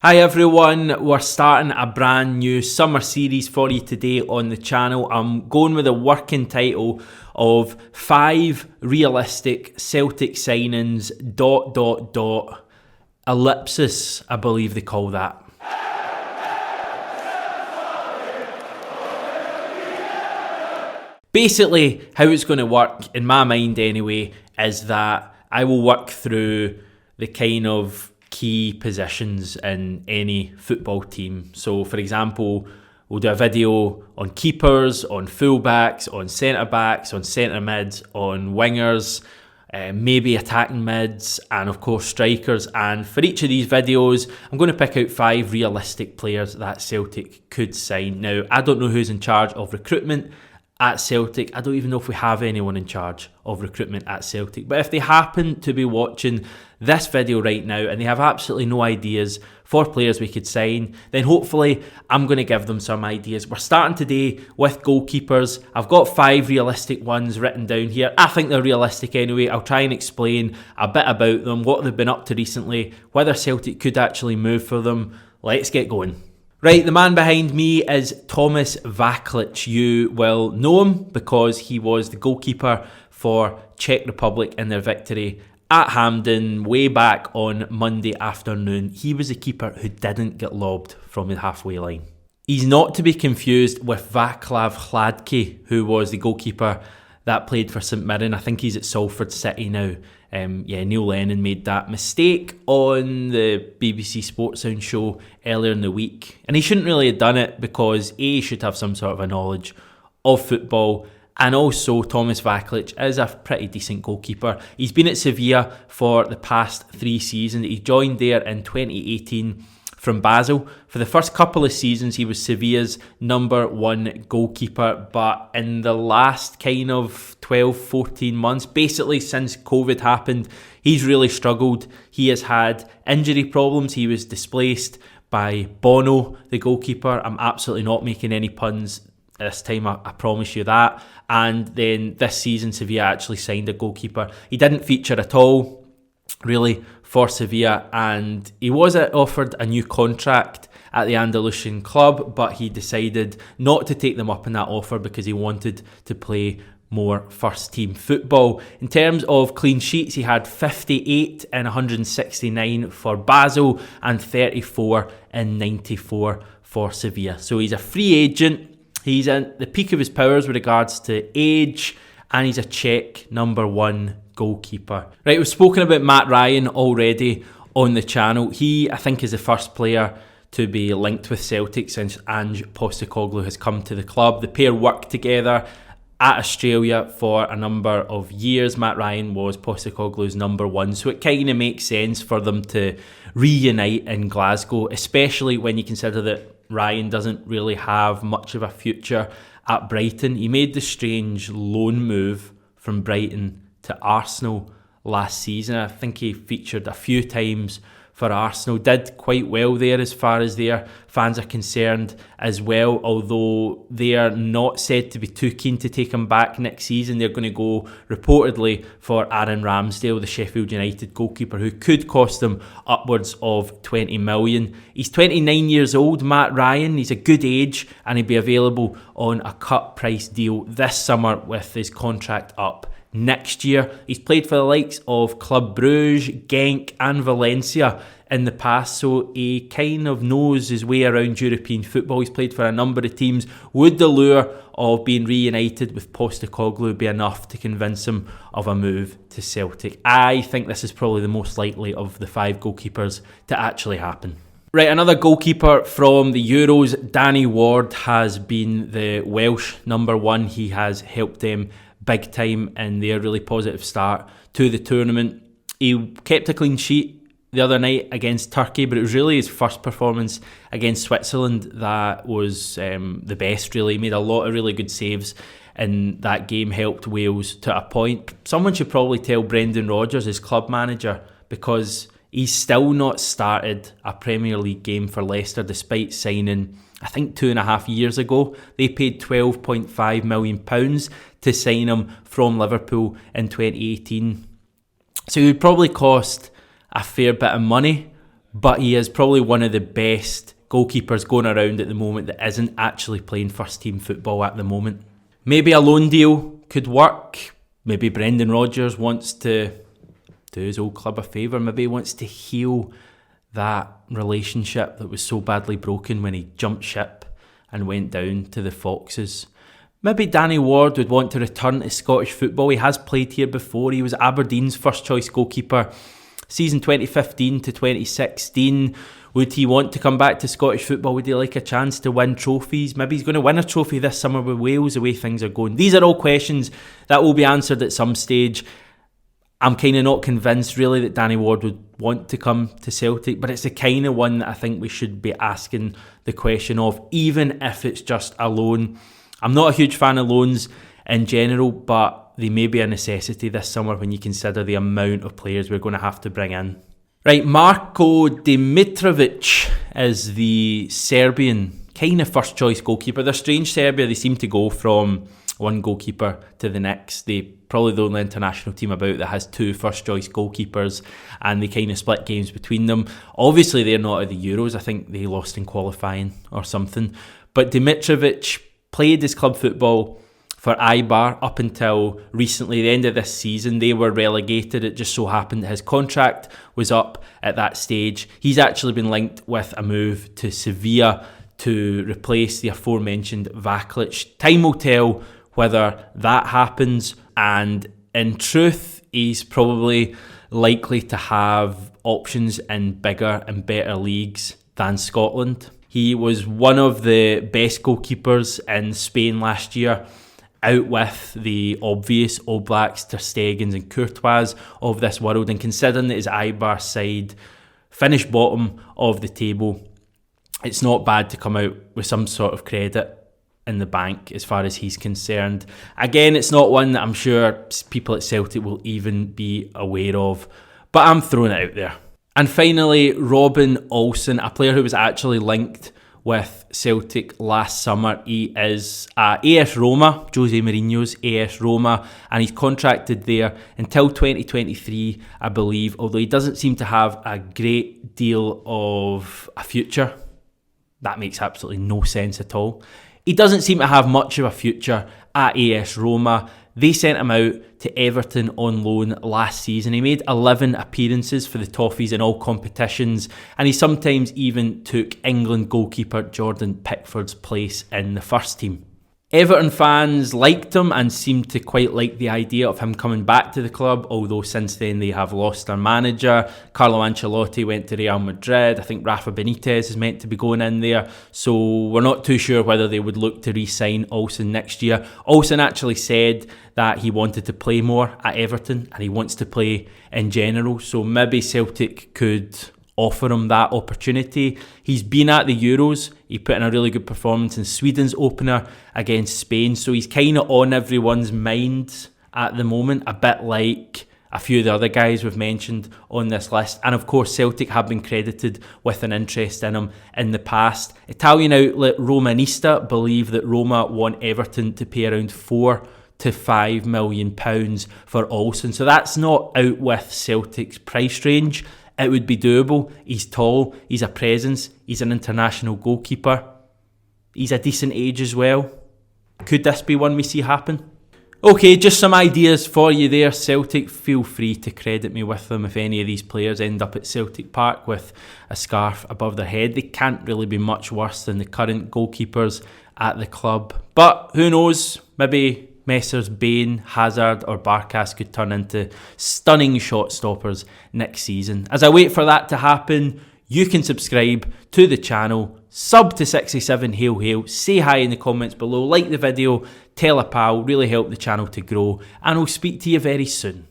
Hi everyone, we're starting a brand new summer series for you today on the channel. I'm going with a working title of 5 realistic Celtic signings ... ellipsis, I believe they call that. Basically, how it's going to work, in my mind anyway, is that I will work through the kind of key positions in any football team. So for example, we'll do a video on keepers, on fullbacks, on centre-backs, on centre-mids, on wingers, maybe attacking mids, and of course strikers. And for each of these videos, I'm going to pick out 5 realistic players that Celtic could sign. Now, I don't know who's in charge of recruitment at Celtic. I don't even know if we have anyone in charge of recruitment at Celtic. But if they happen to be watching this video right now and they have absolutely no ideas for players we could sign, then hopefully I'm going to give them some ideas. We're starting today with goalkeepers. I've got 5 realistic ones written down here. I think they're realistic anyway. I'll try and explain a bit about them, what they've been up to recently, whether Celtic could actually move for them. Let's get going. Right, the man behind me is Tomas Vaklic. You will know him because he was the goalkeeper for Czech Republic in their victory at Hampden way back on Monday afternoon. He was a keeper who didn't get lobbed from the halfway line. He's not to be confused with Vaclav Hladky, who was the goalkeeper that played for St Mirren. I think he's at Salford City now. Neil Lennon made that mistake on the BBC Sports Sound show earlier in the week. And he shouldn't really have done it because he should have some sort of a knowledge of football. And also, Tomas Vaklic is a pretty decent goalkeeper. He's been at Sevilla for the past 3 seasons. He joined there in 2018 from Basel. For the first couple of seasons, he was Sevilla's #1 goalkeeper. But in the last kind of 12-14 months, basically since COVID happened, he's really struggled. He has had injury problems. He was displaced by Bono, the goalkeeper. I'm absolutely not making any puns this time, I promise you that. And then this season, Sevilla actually signed a goalkeeper. He didn't feature at all, really, for Sevilla, and he was offered a new contract at the Andalusian club, but he decided not to take them up on that offer because he wanted to play more first team football. In terms of clean sheets, he had 58 in 169 for Basel and 34 in 94 for Sevilla. So he's a free agent. He's at the peak of his powers with regards to age, and he's a Czech #1 goalkeeper. Right, we've spoken about Matt Ryan already on the channel. He, I think, is the first player to be linked with Celtic since Ange Postecoglou has come to the club. The pair worked together at Australia for a number of years. Matt Ryan was Postecoglou's #1, so it kind of makes sense for them to reunite in Glasgow, especially when you consider that Ryan doesn't really have much of a future at Brighton. He made the strange loan move from Brighton to Arsenal last season. I think he featured a few times for Arsenal, did quite well there as far as their fans are concerned as well, although they are not said to be too keen to take him back next season. They're going to go reportedly for Aaron Ramsdale, the Sheffield United goalkeeper, who could cost them upwards of 20 million. He's 29 years old, Matt Ryan. He's a good age, and he'll be available on a cut price deal this summer with his contract up next year. He's played for the likes of Club Bruges, Genk and Valencia in the past, so he kind of knows his way around European football. He's played for a number of teams. Would the lure of being reunited with Postecoglou be enough to convince him of a move to Celtic? I think this is probably the most likely of the 5 goalkeepers to actually happen. Right, another goalkeeper from the Euros, Danny Ward, has been the Welsh #1. He has helped them big time in their really positive start to the tournament. He kept a clean sheet the other night against Turkey, but it was really his first performance against Switzerland that was the best, really. He made a lot of really good saves in that game, helped Wales to a point. Someone should probably tell Brendan Rodgers, his club manager, because he's still not started a Premier League game for Leicester despite signing, I think, 2.5 years ago. They paid £12.5 million to sign him from Liverpool in 2018. So he would probably cost a fair bit of money, but he is probably one of the best goalkeepers going around at the moment that isn't actually playing first team football at the moment. Maybe a loan deal could work. Maybe Brendan Rodgers wants to do his old club a favour. Maybe he wants to heal that relationship that was so badly broken when he jumped ship and went down to the Foxes. Maybe Danny Ward would want to return to Scottish football. He has played here before. He was Aberdeen's first choice goalkeeper season 2015 to 2016. Would he want to come back to Scottish football? Would he like a chance to win trophies? Maybe he's going to win a trophy this summer with Wales, the way things are going. These are all questions that will be answered at some stage. I'm kind of not convinced really that Danny Ward would want to come to Celtic, but it's the kind of one that I think we should be asking the question of, even if it's just a loan. I'm not a huge fan of loans in general, but they may be a necessity this summer when you consider the amount of players we're going to have to bring in. Right, Marko Dmitrovic is the Serbian kind of first choice goalkeeper. They're strange, Serbia. They seem to go from one goalkeeper to the next. They probably the only international team about that has two first choice goalkeepers, and they kind of split games between them. Obviously they're not at the Euros. I think they lost in qualifying or something. But Dmitrovic played his club football for Eibar up until recently, the end of this season. They were relegated. It just so happened that his contract was up at that stage. He's actually been linked with a move to Sevilla to replace the aforementioned Vaklic. Time will tell whether that happens, and in truth, he's probably likely to have options in bigger and better leagues than Scotland. He was one of the best goalkeepers in Spain last year, out with the obvious Oblaks, Ter Stegens and Courtois of this world, and considering that his Eibar side finished bottom of the table, it's not bad to come out with some sort of credit in the bank as far as he's concerned. Again, it's not one that I'm sure people at Celtic will even be aware of, but I'm throwing it out there. And finally, Robin Olsen, a player who was actually linked with Celtic last summer. He is AS Roma, Jose Mourinho's AS Roma, and he's contracted there until 2023, I believe, although he doesn't seem to have a great deal of a future. That makes absolutely no sense at all. He doesn't seem to have much of a future at AS Roma. They sent him out to Everton on loan last season. He made 11 appearances for the Toffees in all competitions, and he sometimes even took England goalkeeper Jordan Pickford's place in the first team. Everton fans liked him and seemed to quite like the idea of him coming back to the club, although since then they have lost their manager. Carlo Ancelotti went to Real Madrid. I think Rafa Benitez is meant to be going in there, so we're not too sure whether they would look to re-sign Olsen next year. Olsen actually said that he wanted to play more at Everton and he wants to play in general, so maybe Celtic could offer him that opportunity. He's been at the Euros. He put in a really good performance in Sweden's opener against Spain, so he's kind of on everyone's mind at the moment, a bit like a few of the other guys we've mentioned on this list. And of course, Celtic have been credited with an interest in him in the past. Italian outlet Romanista believe that Roma want Everton to pay around £4 to £5 million for Olsen, so that's not out with Celtic's price range. It would be doable. He's tall, he's a presence, he's an international goalkeeper. He's a decent age as well. Could this be one we see happen? Okay, just some ideas for you there, Celtic. Feel free to credit me with them if any of these players end up at Celtic Park with a scarf above their head. They can't really be much worse than the current goalkeepers at the club. But who knows, maybe Messrs Bain, Hazard or Barkas could turn into stunning shot stoppers next season. As I wait for that to happen, you can subscribe to the channel, sub to 67 Hail Hail, say hi in the comments below, like the video, tell a pal, really help the channel to grow, and I'll speak to you very soon.